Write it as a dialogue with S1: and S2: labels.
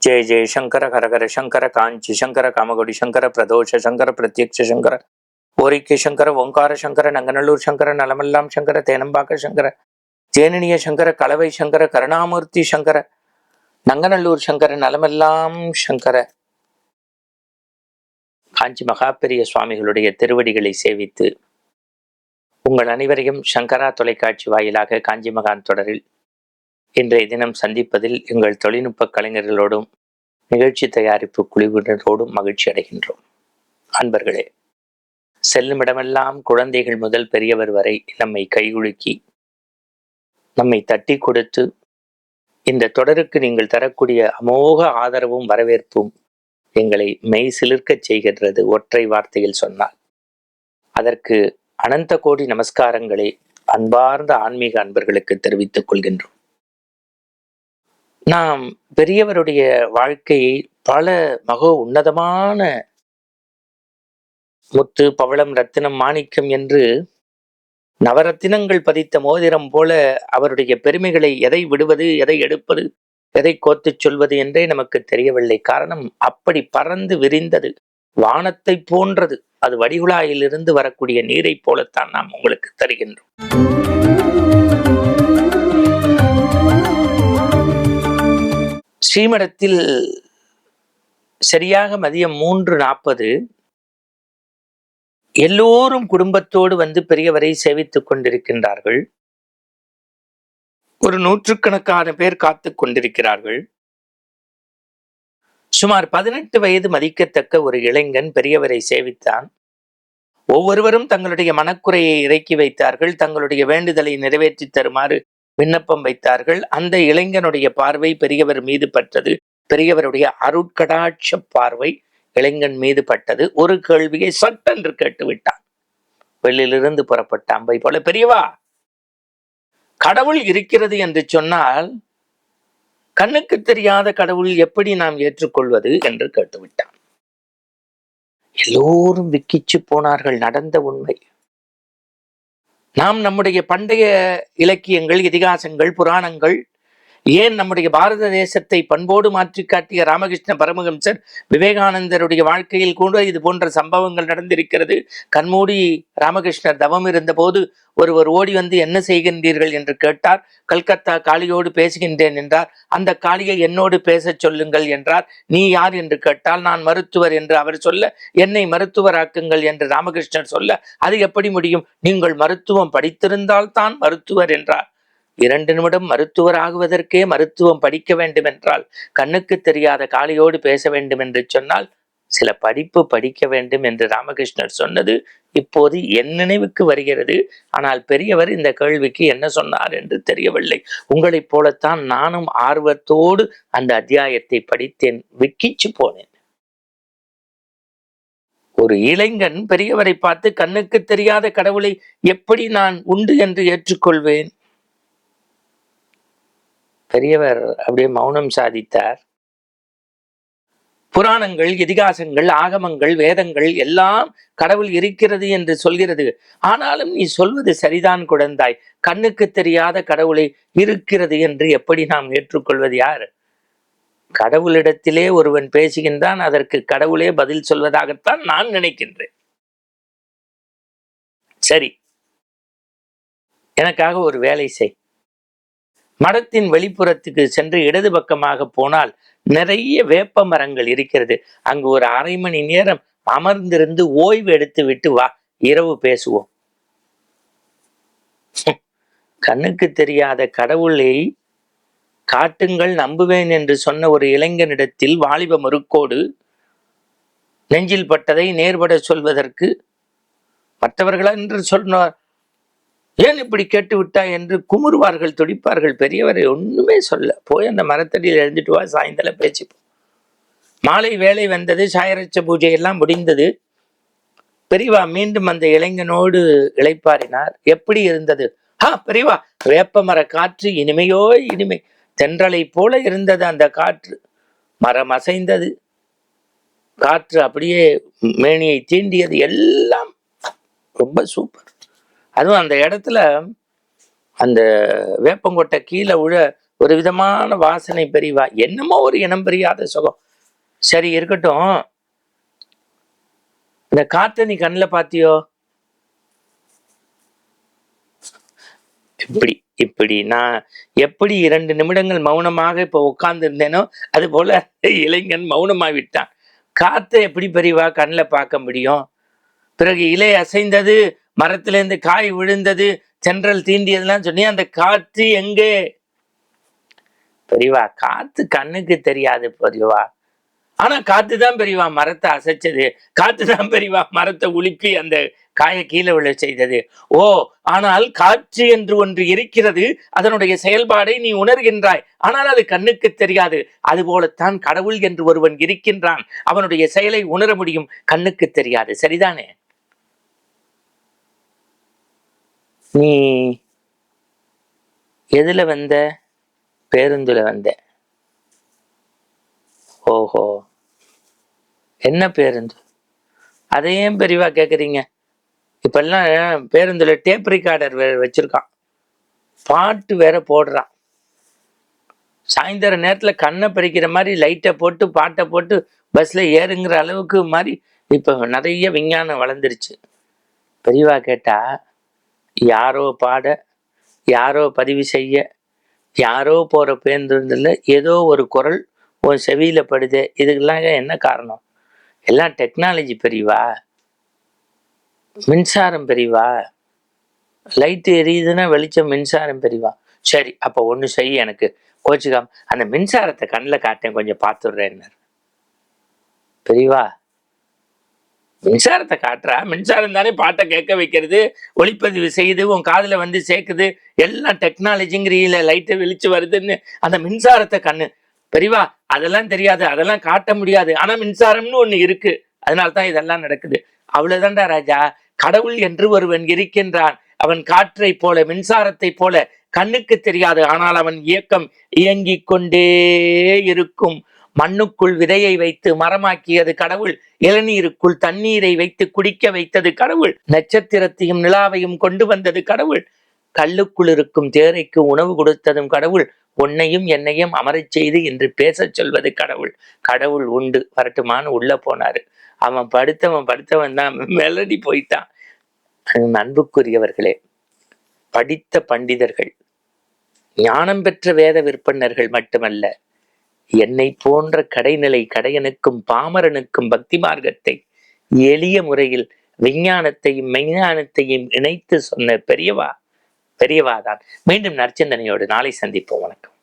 S1: ஜெய ஜெய சங்கர ஹரஹர சங்கர காஞ்சி சங்கர காமகோடி சங்கர பிரதோஷ சங்கர பிரத்யக்ஷ சங்கர ஓரிக்கை சங்கர ஓங்கார சங்கர நங்கநல்லூர் சங்கர நலமெல்லாம் சங்கர தேனம்பாக்க சங்கர ஜேனினிய சங்கர கலவை சங்கர கருணாமூர்த்தி சங்கர நங்கநல்லூர் சங்கர நலமெல்லாம் சங்கர. காஞ்சி மகாபெரிய சுவாமிகளுடைய திருவடிகளை சேவித்து உங்கள் அனைவரையும் சங்கரா தொலைக்காட்சி வாயிலாக காஞ்சி மகான் தொடரில் இன்றைய தினம் சந்திப்பதில் எங்கள் தொழில்நுட்ப கலைஞர்களோடும் நிகழ்ச்சி தயாரிப்பு குழுவினரோடும் மகிழ்ச்சி அடைகின்றோம். அன்பர்களே, செல்லுமிடமெல்லாம் குழந்தைகள் முதல் பெரியவர் வரை நம்மை கைகுலுக்கி நம்மை தட்டி கொடுத்து இந்த தொடருக்கு நீங்கள் தரக்கூடிய அமோக ஆதரவும் வரவேற்பும் எங்களை மெய் சிலிர்க்கச் செய்கின்றது. ஒற்றை வார்த்தையில் சொன்னால் அதற்கு அனந்த கோடி நமஸ்காரங்களை அன்பார்ந்த ஆன்மீக அன்பர்களுக்கு தெரிவித்துக் கொள்கின்றோம். நாம் பெரியவருடைய வாழ்க்கையை பல உன்னதமான முத்து பவளம் ரத்தினம் மாணிக்கம் என்று நவரத்தினங்கள் பதித்த மோதிரம் போல அவருடைய பெருமைகளை எதை விடுவது, எதை எடுப்பது, எதை கோத்துச் சொல்வது என்றே நமக்கு தெரியவில்லை. காரணம், அப்படி பறந்து விரிந்தது, வானத்தை போன்றது. அது வடிகுழாயிலிருந்து வரக்கூடிய நீரை போலத்தான் நாம் உங்களுக்கு தருகின்றோம். ஸ்ரீமடத்தில் சரியாக மதியம் 3:40 எல்லோரும் குடும்பத்தோடு வந்து பெரியவரை சேவித்துக் கொண்டிருக்கின்றார்கள். ஒரு 100கணக்கான பேர் காத்து கொண்டிருக்கிறார்கள். சுமார் 18 வயது மதிக்கத்தக்க ஒரு இளைஞன் பெரியவரை சேவித்தான். ஒவ்வொருவரும் தங்களுடைய மனக்குறையை இறக்கி வைத்தார்கள், தங்களுடைய வேண்டுதலை நிறைவேற்றி தருமாறு விண்ணப்பம் வைத்தார்கள். அந்த இளைஞனுடைய பார்வை பெரியவர் மீது பட்டது. பெரியவருடைய அருட்கடாட்ச பார்வை இளைஞன் மீது பட்டது. ஒரு கேள்வியை சட்டென்று கேட்டுவிட்டான். வெளியிலிருந்து புறப்பட்ட அம்பை போல, பெரியவா, கடவுள் இருக்கிறது என்று சொன்னால் கண்ணுக்கு தெரியாத கடவுள் எப்படி நாம் ஏற்றுக்கொள்வது என்று கேட்டுவிட்டான். எல்லோரும் விக்கிச்சு போனார்கள். நடந்த உண்மை. நாம் நம்முடைய பண்டைய இலக்கியங்கள், இதிகாசங்கள், புராணங்கள், ஏன் நம்முடைய பாரத தேசத்தை பண்போடு மாற்றி காட்டிய ராமகிருஷ்ண பரமஹம்சர், விவேகானந்தருடைய வாழ்க்கையில் கூட இது போன்ற சம்பவங்கள் நடந்திருக்கிறது. கண்மூடி ராமகிருஷ்ணர் தவம் இருந்த போது ஒருவர் ஓடி வந்து என்ன செய்கின்றீர்கள் என்று கேட்டார். கல்கத்தா காளியோடு பேசுகின்றேன் என்றார். அந்த காளியை என்னோடு பேச சொல்லுங்கள் என்றார். நீ யார் என்று கேட்டால் நான் மருத்துவர் என்று அவர் சொல்ல, என்னை மருத்துவராக்குங்கள் என்று ராமகிருஷ்ணர் சொல்ல, அது எப்படி முடியும், நீங்கள் மருத்துவம் படித்திருந்தால் தான் மருத்துவர் என்றார். 2 நிமிடம் மருத்துவர் ஆகுவதற்கே மருத்துவம் படிக்க வேண்டும் என்றால், கண்ணுக்கு தெரியாத காளியோடு பேச வேண்டும் என்று சொன்னால் சில படிப்பு படிக்க வேண்டும் என்று ராமகிருஷ்ணர் சொன்னது இப்போது என் நினைவுக்கு வருகிறது. ஆனால் பெரியவர் இந்த கேள்விக்கு என்ன சொன்னார் என்று தெரியவில்லை. உங்களைப் போலத்தான் நானும் ஆர்வத்தோடு அந்த அத்தியாயத்தை படித்தேன். விக்கிச்சு போனேன். ஒரு இளைஞன் பெரியவரை பார்த்து, கண்ணுக்கு தெரியாத கடவுளை எப்படி நான் உண்டு என்று ஏற்றுக்கொள்வேன்? பெரியவர் அப்படியே மௌனம் சாதித்தார். புராணங்கள், இதிகாசங்கள், ஆகமங்கள், வேதங்கள் எல்லாம் கடவுள் இருக்கிறது என்று சொல்கிறது. ஆனாலும் நீ சொல்வது சரிதான் குழந்தாய். கண்ணுக்கு தெரியாத கடவுளை இருக்கிறது என்று எப்படி நாம் ஏற்றுக்கொள்வது? யார்? கடவுளிடத்திலே ஒருவன் பேசுகின்றான், அதற்கு கடவுளே பதில் சொல்வதாகத்தான் நான் நினைக்கின்றேன். சரி, எனக்காக ஒரு வேலை செய். மடத்தின் வெளிப்புறத்துக்கு சென்று இடது பக்கமாக போனால் நிறைய வேப்ப மரங்கள் இருக்கிறது. அங்கு ஒரு அரை மணி நேரம் அமர்ந்திருந்து ஓய்வு எடுத்து விட்டு வா, இரவு பேசுவோம். கண்ணுக்கு தெரியாத கடவுளை காட்டுங்கள், நம்புவேன் என்று சொன்ன ஒரு இளைஞனிடத்தில் வாலிப மறுக்கோடு நெஞ்சில் பட்டதை நேர்பட சொல்வதற்கு மற்றவர்கள் என்று சொன்னார். ஏன் இப்படி கேட்டு விட்டா என்று குமுறுவார்கள், துடிப்பார்கள். பெரியவரை ஒண்ணுமே சொல்ல, போய் அந்த மரத்தடியில் எழுந்துட்டு வா, சாயந்தரம் பேசிப்போம். மாலை வேலை வந்தது. சாயரட்ச பூஜை எல்லாம் முடிந்தது. பெரியவா மீண்டும் அந்த இளைஞனோடு இளைப்பாறினார். எப்படி இருந்தது? பெரியவா, வேப்பமர காற்று இனிமையோ இனிமை, தென்றலை போல இருந்தது அந்த காற்று. மரம் அசைந்தது, காற்று அப்படியே மேனியை தீண்டியது, எல்லாம் ரொம்ப சூப்பர். அதுவும் அந்த இடத்துல அந்த வேப்பங்கொட்டை கீழே விழ ஒரு விதமான வாசனை பெரியவா, என்னமோ ஒரு இனம் பெரியாத சுகம். சரி இருக்கட்டும், இந்த காத்த நீ கண்ணில் பாத்தியோ? இப்படி இப்படி நான் எப்படி 2 நிமிடங்கள் மௌனமாக இப்ப உட்கார்ந்து இருந்தேனோ அது போல இளைஞன் மௌனமாவிட்டான். காத்தை எப்படி பெரியவா கண்ணில் பார்க்க முடியும்? பிறகு இலை அசைந்தது, மரத்திலிருந்து காய் விழுந்தது, சென்றல் தீண்டியதுலாம் சொன்னி, அந்த காற்று எங்கே? பெரியவா, காத்து கண்ணுக்கு தெரியாது பெரியவா. ஆனா காத்துதான் பெரியவா மரத்தை அசைச்சது, காத்துதான் பெரியவா மரத்தை உலுப்பி அந்த காயை கீழே விழ செய்தது. ஓ, ஆனால் காற்று என்று ஒன்று இருக்கிறது, அதனுடைய செயல்பாடை நீ உணர்கின்றாய், ஆனால் அது கண்ணுக்கு தெரியாது. அது போலத்தான் கடவுள் என்று ஒருவன் இருக்கின்றான், அவனுடைய செயலை உணர முடியும், கண்ணுக்கு தெரியாது. சரிதானே? நீ எதுல வந்த? பேருந்துல வந்த. ஓஹோ, என்ன பேருந்து? அதையும் பெரியவா கேக்குறீங்க? இப்பெல்லாம் பேருந்துல டேப் ரிகார்டர் வச்சிருக்கான், பாட்டு வேற போடுறான். சாயந்தர நேரத்துல கண்ணை பறிக்கிற மாதிரி லைட்டை போட்டு பாட்டை போட்டு பஸ்ல ஏறுங்கிற அளவுக்கு மாதிரி இப்ப நிறைய விஞ்ஞானம் வளர்ந்துருச்சு. பெரியவா கேட்டா, யாரோ பாட, யாரோ பதிவு செய்ய, யாரோ போற பேருந்துல ஏதோ ஒரு குரல் உன் செவியில படுது, இதுக்கெல்லாம் என்ன காரணம்? எல்லாம் டெக்னாலஜி பெரியவா, மின்சாரம் பெரியவா. லைட் எரியுதுன்னா வெளிச்சம் மின்சாரம் பெரியவா. சரி, அப்ப ஒண்ணு செய்ய, எனக்கு கோச்சுக்காம அந்த மின்சாரத்தை கண்ணில் காட்டேன், கொஞ்சம் பார்த்துடுறேன்னு. பெரியவா, மின்சாரத்தை காட்டுறா? மின்சாரம் தானே பாட்டை கேட்க வைக்கிறது, ஒளிப்பதிவு செய்யுது, உன் காதுல வந்து சேர்க்குது, எல்லாம் டெக்னாலஜிங்கிறீல, லைட்டை வெளிச்சு வருதுன்னு. அந்த மின்சாரத்தை கண்ணு பெரியவா, அதெல்லாம் தெரியாது, அதெல்லாம் காட்ட முடியாது, ஆனா மின்சாரம்னு ஒண்ணு இருக்கு, அதனால்தான் இதெல்லாம் நடக்குது. அவ்வளவுதான்டா ராஜா. கடவுள் என்று ஒருவன் இருக்கின்றான், அவன் காற்றை போல, மின்சாரத்தை போல கண்ணுக்கு தெரியாது, ஆனால் அவன் இயக்கம் இயங்கிக் கொண்டே இருக்கும். மண்ணுக்குள் விதையை வைத்து மரமாக்கியது கடவுள், இளநீருக்குள் தண்ணீரை வைத்து குடிக்க வைத்தது கடவுள், நட்சத்திரத்தையும் நிலாவையும் கொண்டு வந்தது கடவுள், கல்லுக்குள் இருக்கும் தேரைக்கு உணவு கொடுத்ததும் கடவுள், உன்னையும் என்னையும் அமரச் செய்து என்று பேசச் சொல்வது கடவுள். கடவுள் உண்டு, வரட்டுமான்னு உள்ள போனாரு. அவன் படுத்தவன் தான் மெலடி போயிட்டான். அன்புக்குரியவர்களே, படித்த பண்டிதர்கள், ஞானம் பெற்ற வேத விற்பனர்கள் மட்டுமல்ல, என்னை போன்ற கடைநிலை கடையனுக்கும் பாமரனுக்கும் பக்தி மார்க்கத்தை எளிய முறையில் விஞ்ஞானத்தையும் மெஞ்ஞானத்தையும் இணைத்து சொன்ன பெரியவாதான். மீண்டும் நற்சிந்தனையோடு நாளை சந்திப்போம். வணக்கம்.